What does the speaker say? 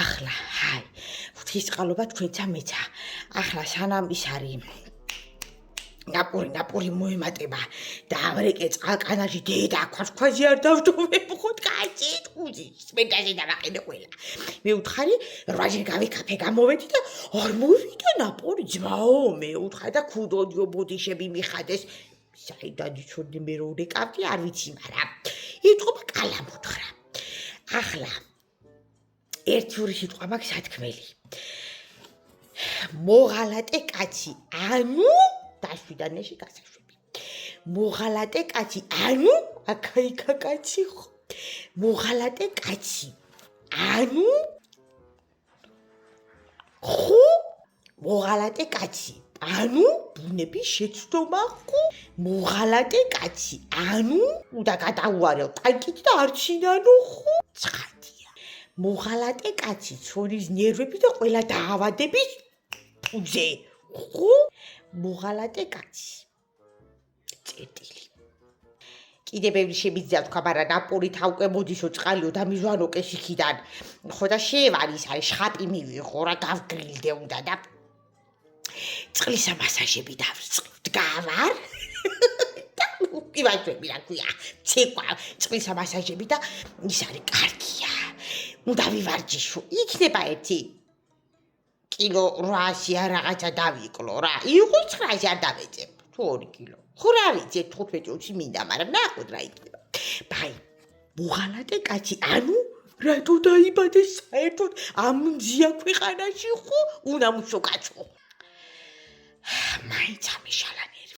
ახლა, ჰაი, ღვთისწყალობა თქვენცა მეცა. ახლა სანამ ის არის ნაპური მოემატება და ამრეკე წყალკანაში დედა ქვაში არ დავდოვებხოთ კაცი თუზი სპენდაზე დავაყენე ყველა. მე უთხარი 8-ჯერ გავიქაფე გამოვედი და არ მოვიდა ნაპური ძმაო მე უთხარი და ქუდოდიო ბოდიშები მიხადეს საიდან იცოდი მე რო ვრეკავდი არ ვიცი მაგრამ იტყობა კალა მოთხრა. ახლა ერთი ორი სიტყვა მაქვს სათქმელი. მოღალატე კაცი ანუ დაშვიდანეში გასაშვები. მოღალატე კაცი ანუ აკაიკა კაცი ხო. მოღალატე კაცი ანუ ხო მოღალატე კაცი ანუ ბუნების შეცდომა ხო. მოღალატე კაცი ანუ და გადაუარევ ტანკით და არჩინანო ხო. ცხადია. მოღალატე კაცი ცოლის ნერვები და ყველა დაავადების ფუძე ხო. მოღალატე კაცი წერტილი. კიდე ბევრი შემიძლია თქვა, მაგრამ ნაპური თავკე მოდიშო წყალიო და მიზვანო კეშიქიდან. ხო და შევარის არის შხაპი მივიღო რა გავგრილდე უნდა და წყლისა მასაჟები დავწყევთ გავარ. და ივაჭები რა ქვია, ცეკვა წყლისა მასაჟები და ის არის კარგია. უნდა ვივარჯიშო. იქნება ერთი კილო 800 ან რაღაცა დავიკლო რა. იყო 900 არ დავეწებ. თუ 2 კილო. ხო რა ვიცი 15-20 მინდა, მაგრამ ნახოთ რა იქნება. ბაი, მოღალატე კაცი, ანუ რატო დაიბადე საერთოდ ამ მზია ქვეყანაში ხო? უნამუშო კაცო. მაინც ამეშალანი